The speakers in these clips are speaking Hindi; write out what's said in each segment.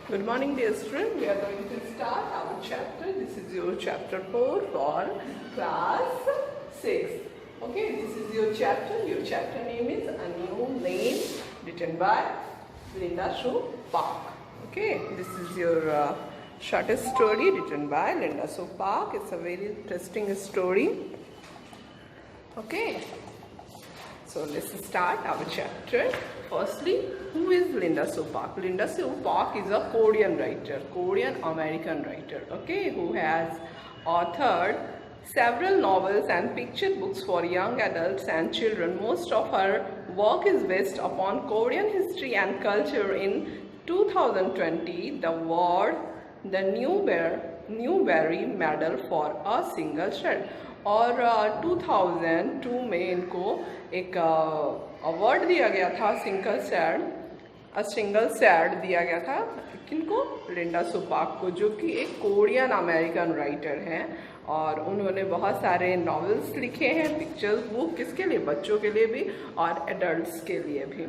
Good morning, dear student. We are going to start our chapter. This is your chapter 4 for class 6. Okay, this is your chapter. Your chapter name is A New Name, written by Linda Sue Park. Okay, this is your shortest story written by Linda Sue Park. It's a very interesting story. Okay, so let's start our chapter. Firstly, who is Linda Sue Park? Linda Sue Park is a Korean writer, Korean American writer, okay, who has authored several novels and picture books for young adults and children. Most of her work is based upon Korean history and culture. In 2020, the award the Newbery Medal for a Single Child, और 2002 में इनको एक अवार्ड दिया गया था सिंगल सैड दिया गया था किनको, लिंडा सू पार्क को, जो कि एक कोरियन अमेरिकन राइटर हैं और उन्होंने बहुत सारे नॉवेल्स लिखे हैं, पिक्चर्स बुक, किसके लिए, बच्चों के लिए भी और एडल्ट्स के लिए भी.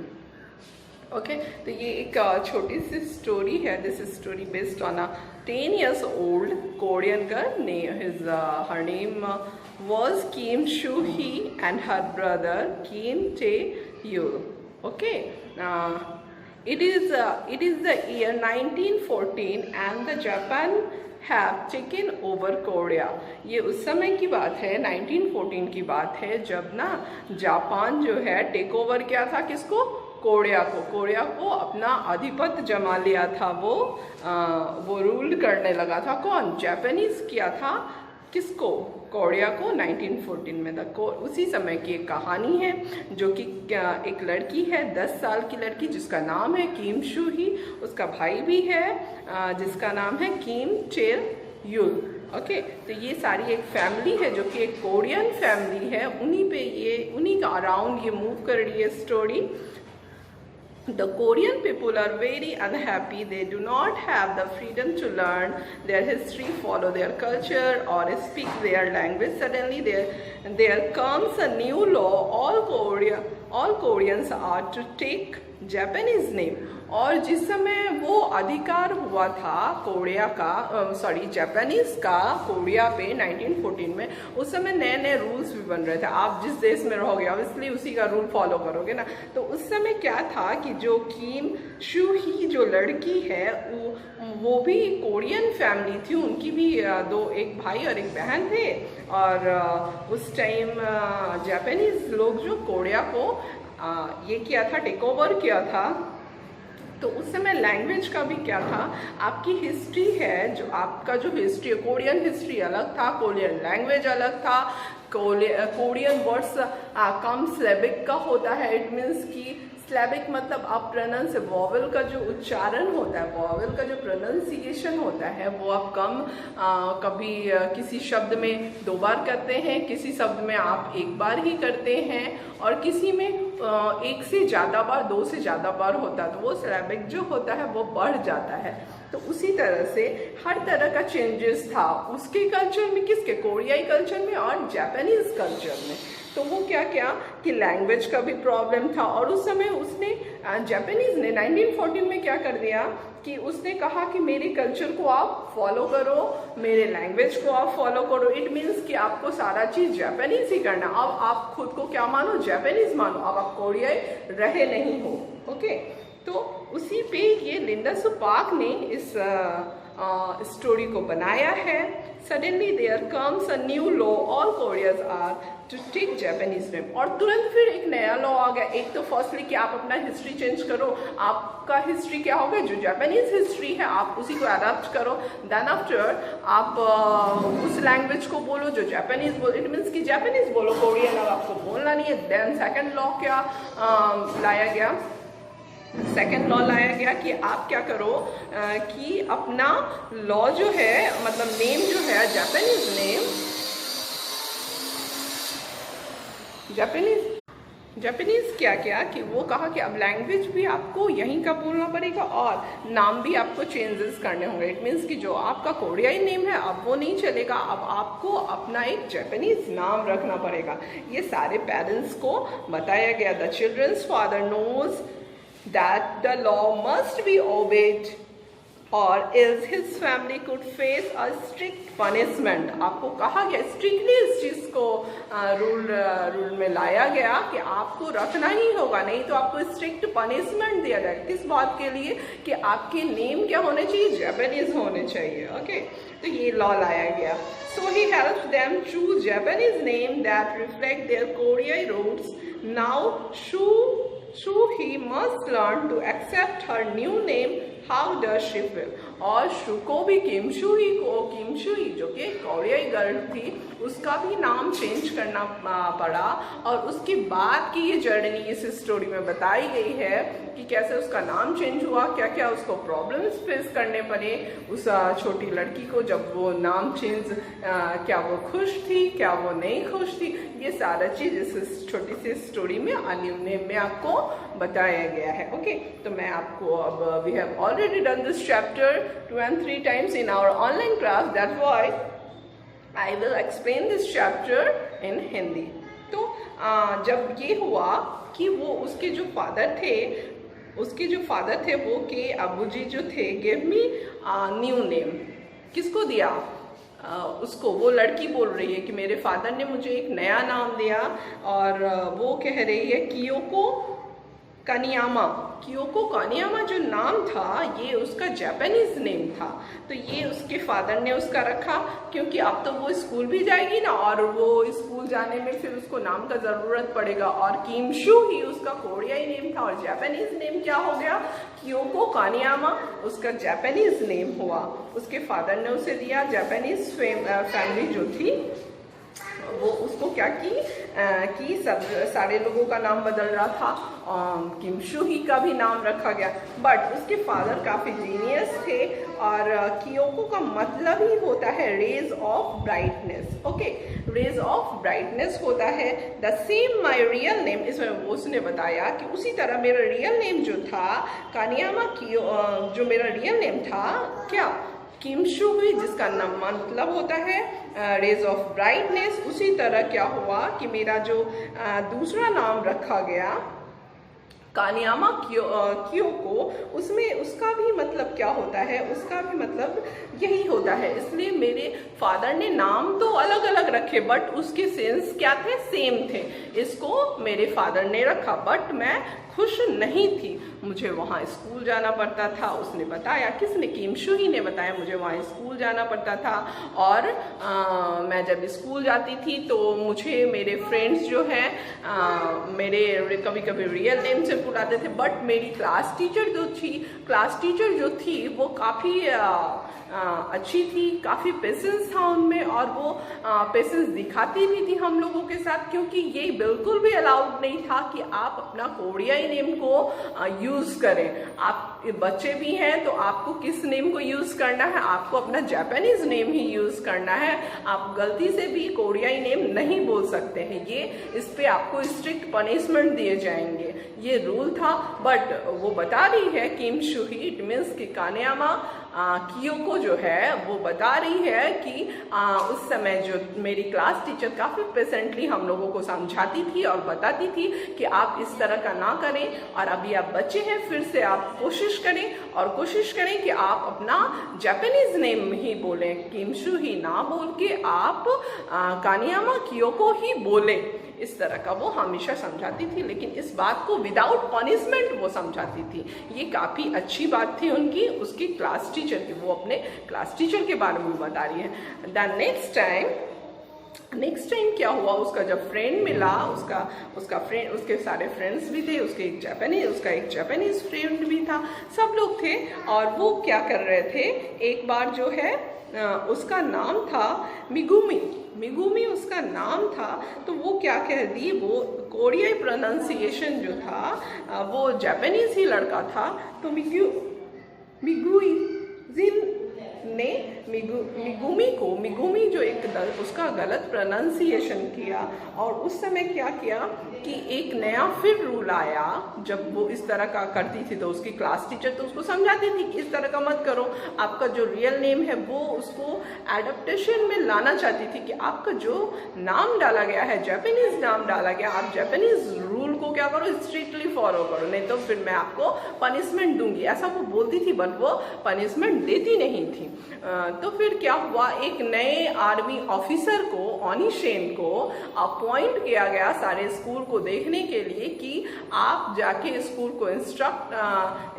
ओके, तो ये एक छोटी सी स्टोरी है. This story based on a 10 years old Korean girl. Her name was Kim Soo-hee and her brother Kim Tae-yul. Okay, it is the year 1914 and the Japan have taken over Korea. ये उस समय की बात है, 1914 की बात है, जब ना जापान जो है टेक ओवर किया था किसको, कोरिया को अपना आधिपत्य जमा लिया था. वो रूल करने लगा था. कौन, जापानीज किया था किसको, कोरिया को 1914 में. उसी समय की एक कहानी है जो कि एक लड़की है, 10 साल की लड़की जिसका नाम है किम शू ही, उसका भाई भी है जिसका नाम है किम चे-युल. ओके, तो ये सारी एक फैमिली है जो कि एक कोरियन फैमिली है. उन्हीं का अराउंड ये मूव कर रही है story. The Korean people are very unhappy. They do not have the freedom to learn their history, follow their culture, or speak their language. Suddenly, there comes a new law. All Koreans are to take Japanese name. और जिस समय वो अधिकार हुआ था जापानीज का कोरिया पे 1914 में, उस समय नए नए रूल्स भी बन रहे थे. आप जिस देश में रहोगे ऑब्वियसली उसी का रूल फॉलो करोगे ना. तो उस समय क्या था कि जो किम शू ही जो लड़की है वो भी कोरियन फैमिली थी. उनकी भी एक भाई और एक बहन थे. और उस टाइम जापानीज लोग जो कोरिया को ये किया था, टेक ओवर किया था. तो उस समय लैंग्वेज का भी क्या था, आपकी हिस्ट्री है, जो आपका जो हिस्ट्री है, कोरियन हिस्ट्री अलग था, कोरियन लैंग्वेज अलग था. कोरियन वर्ड्स कम स्लैबिक का होता है. इट मीन्स कि स्लैबिक मतलब आप प्रोनाउंस, वॉवल का जो उच्चारण होता है, वॉवल का जो प्रोनाउंसिएशन होता है वो आप कम कभी किसी शब्द में 2 बार करते हैं, किसी शब्द में आप 1 बार ही करते हैं, और किसी में 1 से ज़्यादा बार, 2 से ज़्यादा बार होता है. तो वो स्लैबिक जो होता है वो बढ़ जाता है. तो उसी तरह से हर तरह का चेंजेस था उसके कल्चर में, किसके, कोरियाई कल्चर में और जापानीज कल्चर में. तो वो क्या कि लैंग्वेज का भी प्रॉब्लम था. और उस समय उसने जापानीज ने 1914 में क्या कर दिया कि उसने कहा कि मेरे कल्चर को आप फॉलो करो, मेरे लैंग्वेज को आप फॉलो करो. इट मीन्स कि आपको सारा चीज़ जापानीज ही करना. अब आप खुद को क्या मानो, जापानीज मानो. अब आप कोरियाई रहे नहीं हो. ओके, तो उसी पे ये लिंडा सू पार्क ने इस स्टोरी को बनाया है. Suddenly there comes a new law. All Koreans are to take Japanese name. और तुरंत फिर एक नया लॉ आ गया. एक तो फर्स्टली कि आप अपना हिस्ट्री चेंज करो, आपका हिस्ट्री क्या होगा, जो जापानीज हिस्ट्री है आप उसी को अडॉप्ट करो. देन आफ्टर आप उस लैंग्वेज को बोलो जो जापानीज बोलो. इट मीन्स कि जापानीज बोलो, कोरियन अब आपको बोलना नहीं है. देन सेकेंड लॉ क्या लाया गया, सेकेंड लॉ लाया गया कि आप क्या करो कि अपना लॉ जो है, मतलब नेम जो है, जापानीज नेम, जापानीज क्या कि वो कहा कि अब लैंग्वेज भी आपको यहीं का बोलना पड़ेगा और नाम भी आपको चेंजेस करने होंगे. इट मीन्स कि जो आपका कोरियाई नेम है अब वो नहीं चलेगा, अब आपको अपना एक जापानीज नाम रखना पड़ेगा. ये सारे पेरेंट्स को बताया गया. The childrens father knows that the law must be obeyed और is his family could face a strict punishment. आपको कहा गया, स्ट्रिक्टली इस चीज़ को रूल में लाया गया कि आपको रखना ही होगा, नहीं तो आपको स्ट्रिक्ट पनिशमेंट दिया जाएगा। किस बात के लिए? कि आपके नेम क्या होने चाहिए? जापानीज होने चाहिए। ओके, तो ये लॉ लाया गया। So he helps them choose Japanese name that reflect their कोरियाई roots. Now she he must learn to accept her new name. How does she feel? और शू को भी किमशुही जो कि कोरियाई गर्ल थी, उसका भी नाम चेंज करना पड़ा। और उसके बाद की ये जर्नी इस स्टोरी में बताई गई है कि कैसे उसका नाम चेंज हुआ, क्या क्या उसको प्रॉब्लम्स फेस करने पड़े उस छोटी लड़की को जब वो नाम चेंज, क्या वो खुश थी, क्या वो नहीं खुश थी, ये सारा चीज़ इस छोटी सी स्टोरी में अन्यून में आपको बताया गया है। ओके, तो मैं आपको अब we have already done this chapter 2 and 3 times in our online class, that's why I will explain this chapter in Hindi। तो जब ये हुआ कि वो उसके जो फादर थे वो के अबूजी जो थे गिव मी न्यू नेम। किसको दिया? उसको। वो लड़की बोल रही है कि मेरे फादर ने मुझे एक नया नाम दिया, और वो कह रही है कियोको कानियामा जो नाम था ये उसका जापानीज नेम था। तो ये उसके फादर ने उसका रखा, क्योंकि अब तो वो स्कूल भी जाएगी ना, और वो स्कूल जाने में फिर उसको नाम का ज़रूरत पड़ेगा। और किमशु ही उसका कोरियाई नेम था, और जापानीज नेम क्या हो गया? कियोको कानियामा उसका जापानीज नेम हुआ। उसके फादर ने उसे दिया। जापानीज फैमिली जो थी वो उसको क्या की सब सारे लोगों का नाम बदल रहा था, किमशुही का भी नाम रखा गया। बट उसके फादर काफ़ी जीनियस थे, और कियोको का मतलब ही होता है rays of brightness. Okay, rays of brightness होता है। The same my real name, इसमें वो उसने बताया कि उसी तरह मेरा रियल नेम जो था कानियामा जो मेरा रियल नेम था क्या? किमशुही, जिसका नाम मतलब होता है रेज ऑफ ब्राइटनेस। उसी तरह क्या हुआ कि मेरा जो दूसरा नाम रखा गया कानियामा कियोको, उसमें उसका भी मतलब क्या होता है? उसका भी मतलब यही होता है। इसलिए मेरे फादर ने नाम तो अलग अलग रखे, बट उसके सेंस क्या थे? सेम थे। इसको मेरे फादर ने रखा, बट मैं खुश नहीं थी। मुझे वहाँ स्कूल जाना पड़ता था। उसने बताया, किसने? किमशुही ने बताया मुझे वहाँ स्कूल जाना पड़ता था, और मैं जब स्कूल जाती थी तो मुझे मेरे फ्रेंड्स जो हैं मेरे कभी कभी रियल नेम से बुलाते थे। बट मेरी क्लास टीचर जो थी वो काफ़ी अच्छी थी, काफ़ी पेशेंस था उनमें, और वो पेशेंस दिखाती भी थी हम लोगों के साथ, क्योंकि ये बिल्कुल भी अलाउड नहीं था कि आप अपना कोरियाई नेम को यूज़ करें। आप बच्चे भी हैं तो आपको किस नेम को यूज़ करना है? आपको अपना जापानीज नेम ही यूज़ करना है। आप गलती से भी कोरियाई नेम नहीं बोल सकते हैं। ये इस पे आपको स्ट्रिक्ट पनिशमेंट दिए जाएंगे, ये रूल था। बट वो बता रही है किमशुही, इट मीन्स कि कानियामा कियोको जो है वो बता रही है कि उस समय जो मेरी क्लास टीचर काफ़ी पेशेंटली हम लोगों को समझाती थी और बताती थी कि आप इस तरह का ना करें, और अभी आप बच्चे हैं, फिर से आप कोशिश करें कि आप अपना जापानीज नेम ही बोलें। किमशुही ना बोल के आप कानियामा कियोको ही बोलें। इस तरह का वो हमेशा समझाती थी, लेकिन इस बात को विदाउट पनिशमेंट वो समझाती थी। ये काफ़ी अच्छी बात थी उनकी, उसकी क्लास टीचर की। वो अपने क्लास टीचर के बारे में बता रही है। द नेक्स्ट टाइम क्या हुआ? उसका जब फ्रेंड मिला, उसका फ्रेंड, उसके सारे फ्रेंड्स भी थे, उसका एक जापानीज फ्रेंड भी था, सब लोग थे। और वो क्या कर रहे थे? एक बार जो है उसका नाम था मिगुमी उसका नाम था। तो वो क्या कह दी, वो कोरियाई प्रोनाउंसिएशन जो था वो जापानीज ही लड़का था, तो मिगुइजिन ने मिगुमी जो एक उसका गलत प्रोनाउंसिएशन किया। और उस समय क्या किया कि एक नया फिर रूल आया। जब वो इस तरह का करती थी तो उसकी क्लास टीचर तो उसको समझाती थी कि इस तरह का मत करो, आपका जो रियल नेम है वो उसको एडेप्टेशन में लाना चाहती थी कि आपका जो नाम डाला गया है, जापानीज नाम डाला गया, आप जापानीज रूल को क्या करो, स्ट्रिक्टली फॉलो करो, नहीं तो फिर मैं आपको पनिशमेंट दूंगी, ऐसा वो बोलती थी, बट वो पनिशमेंट देती नहीं थी। तो फिर क्या हुआ, एक नए आर्मी ऑफिसर को, ओनिशेन को अपॉइंट किया गया सारे स्कूल को देखने के लिए कि आप जाके स्कूल को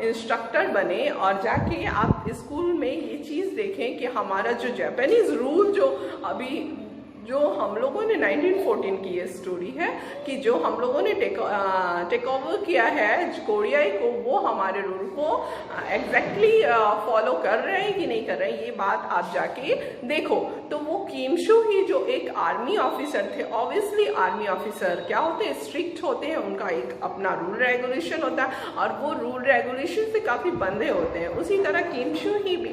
इंस्ट्रक्टर बने और जाके आप स्कूल में ये चीज़ देखें कि हमारा जो जापानीज रूल जो हम लोगों ने 1914 की ये स्टोरी है कि जो हम लोगों ने टेक ओवर किया है कोरियाई को, वो हमारे रूल को एग्जैक्टली फॉलो कर रहे हैं कि नहीं कर रहे हैं, ये बात आप जाके देखो। तो वो किम शू ही जो एक आर्मी ऑफिसर थे, ऑब्वियसली आर्मी ऑफिसर क्या होते हैं, स्ट्रिक्ट होते हैं, उनका एक अपना रूल रेगुलेशन होता है और वो रूल रेगुलेशन से काफ़ी बंधे होते हैं। उसी तरह किम शू ही भी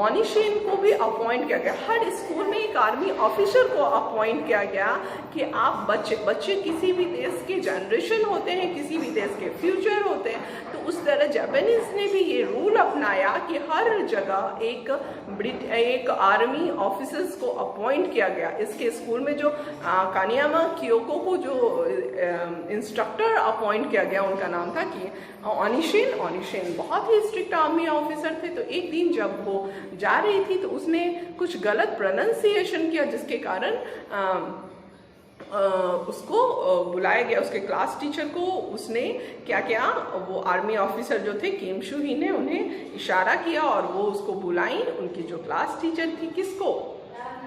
ओनिशेन को भी अपॉइंट किया गया। हर स्कूल में एक आर्मी ऑफिसर को अपॉइंट किया गया कि आप बच्चे किसी भी देश के जनरेशन होते हैं, किसी भी देश के फ्यूचर होते हैं। तो उस तरह जापानीज ने भी ये रूल अपनाया कि हर जगह एक आर्मी ऑफिसर्स को अपॉइंट किया गया। इसके स्कूल में जो कानियामा कियोको को जो इंस्ट्रक्टर अपॉइंट किया गया, उनका नाम था कि ओनिशेन बहुत ही स्ट्रिक्ट आर्मी ऑफिसर थे। तो एक दिन जब वो जा रही थी तो उसने कुछ गलत प्रोनाउंसिएशन किया, जिसके कारण उसको बुलाया गया, उसके क्लास टीचर को। उसने क्या किया, वो आर्मी ऑफिसर जो थे किम शू ही ने उन्हें इशारा किया और वो उसको बुलाई। उनकी जो क्लास टीचर थी, किसको,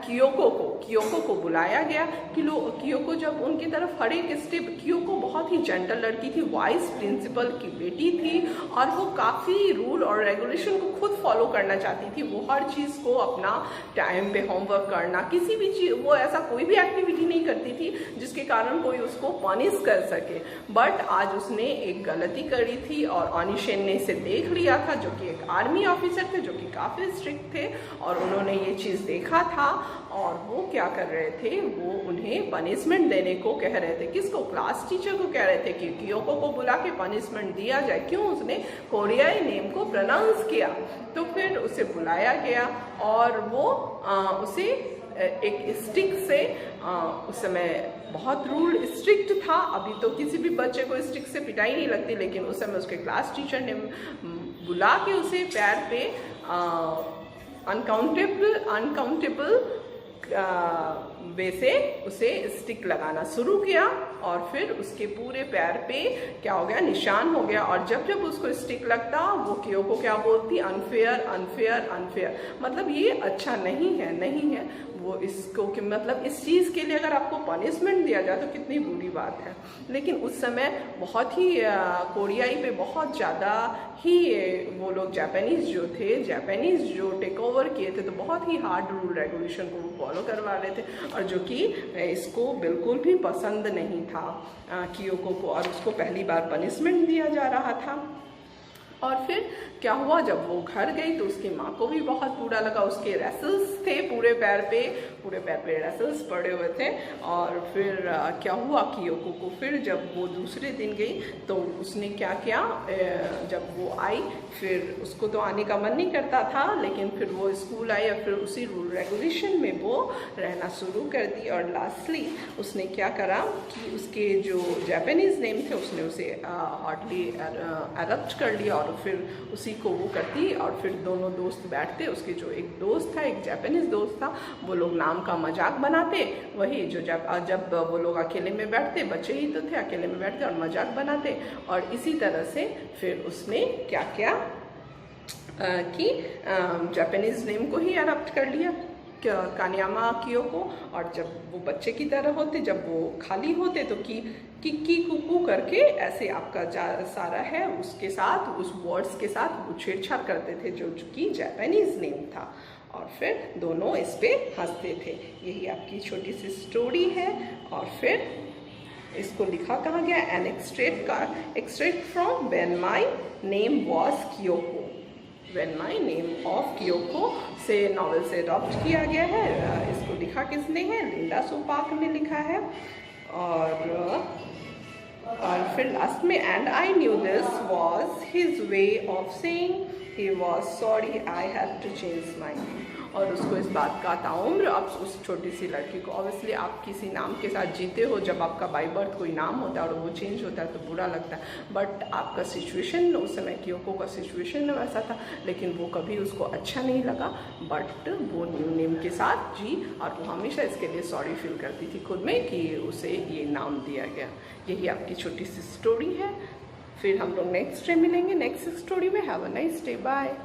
कियोको को बुलाया गया। कियोको जब उनकी तरफ हर एक स्टेप, कियोको बहुत ही जेंटल लड़की थी, वाइस प्रिंसिपल की बेटी थी और वो काफ़ी रूल और रेगुलेशन को खुद फॉलो करना चाहती थी। वो हर चीज़ को अपना टाइम पे होमवर्क करना, किसी भी चीज़, वो ऐसा कोई भी एक्टिविटी नहीं करती थी जिसके कारण कोई उसको पनिश कर सके। बट आज उसने एक गलती करी थी और ओनिशेन ने इसे देख लिया था, जो कि एक आर्मी ऑफिसर थे, जो कि काफ़ी स्ट्रिक्ट थे और उन्होंने ये चीज़ देखा था। और वो क्या कर रहे थे, वो उन्हें पनिशमेंट देने को कह रहे थे। किसको, क्लास टीचर को कह रहे थे कि कियोको को बुला के पनिशमेंट दिया जाए। क्यों, उसने कोरियाई नेम को प्रोनाउंस किया। तो फिर उसे बुलाया गया और वो उसे एक स्टिक से, उस समय बहुत रूल स्ट्रिक्ट था, अभी तो किसी भी बच्चे को स्टिक से पिटाई नहीं लगती, लेकिन उस समय उसके क्लास टीचर ने बुला के उसे पैर पे अनकाउंटेबल वे से उसे स्टिक लगाना शुरू किया और फिर उसके पूरे पैर पे क्या हो गया, निशान हो गया। और जब जब उसको स्टिक लगता, वो कियोको क्या बोलती, अनफेयर अनफेयर अनफेयर, मतलब ये अच्छा नहीं है वो इसको कि मतलब इस चीज़ के लिए अगर आपको पनिशमेंट दिया जाए तो कितनी बुरी बात है। लेकिन उस समय बहुत ही कोरियाई पे बहुत ज़्यादा ही वो लोग जापानीज जो टेक ओवर किए थे, तो बहुत ही हार्ड रूल रेगुलेशन को फॉलो करवा रहे थे और जो कि इसको बिल्कुल भी पसंद नहीं था कियोको को, और उसको पहली बार पनिशमेंट दिया जा रहा था। और फिर क्या हुआ, जब वो घर गई तो उसकी माँ को भी बहुत बुरा लगा। उसके रेसल्स थे पूरे पैर पे रेसल्स पड़े हुए थे। और फिर क्या हुआ, कियोको को फिर जब वो दूसरे दिन गई तो उसने क्या किया, जब वो आई, फिर उसको तो आने का मन नहीं करता था, लेकिन फिर वो स्कूल आई और फिर उसी रूल रेगुलेशन में वो रहना शुरू कर दी। और लास्टली उसने क्या करा कि उसके जो जापानीज नेम थे उसने उसे हार्डली एडप्ट कर लिया और फिर उसी को वो करती। और फिर दोनों दोस्त बैठते, उसके जो एक दोस्त था, एक जापानीज दोस्त था, वो लोग नाम का मजाक बनाते, वही जो जब वो लोग अकेले में बैठते, बच्चे ही तो थे, अकेले में बैठते और मजाक बनाते। और इसी तरह से फिर उसने क्या किया कि जापानीज नेम को ही अडॉप्ट कर लिया, कानियामा कियोको। और जब वो बच्चे की तरह होते, जब वो खाली होते तो की कुकू करके ऐसे आपका सारा है उसके साथ, उस वर्ड्स के साथ वो छेड़छाड़ करते थे जो कि जापानीज नेम था। और फिर दोनों इस पे हंसते थे। यही आपकी छोटी सी स्टोरी है। और फिर इसको लिखा कहाँ गया, an extract from when my name was Kiyoko. When my name of Kyoko से नॉवेल से अडॉप्ट किया गया है। इसको लिखा किसने है? लिंडा सो पार्क ने लिखा है। और फिर लास्ट में and I knew this was his way of saying he was sorry I have to change my name. और उसको इस बात का ताउम्र अब उस छोटी सी लड़की को, ऑब्वियसली आप किसी नाम के साथ जीते हो, जब आपका बाई बर्थ कोई नाम होता है और वो चेंज होता है तो बुरा लगता है, बट आपका सिचुएशन उस समय क्योको का सिचुएशन वैसा था, लेकिन वो कभी उसको अच्छा नहीं लगा, बट वो न्यू नेम के साथ जी, और वो हमेशा इसके लिए सॉरी फील करती थी खुद में कि उसे ये नाम दिया गया। यही आपकी छोटी सी स्टोरी है। फिर हम लोग नेक्स्ट डे मिलेंगे नेक्स्ट स्टोरी में। Have a nice day, bye.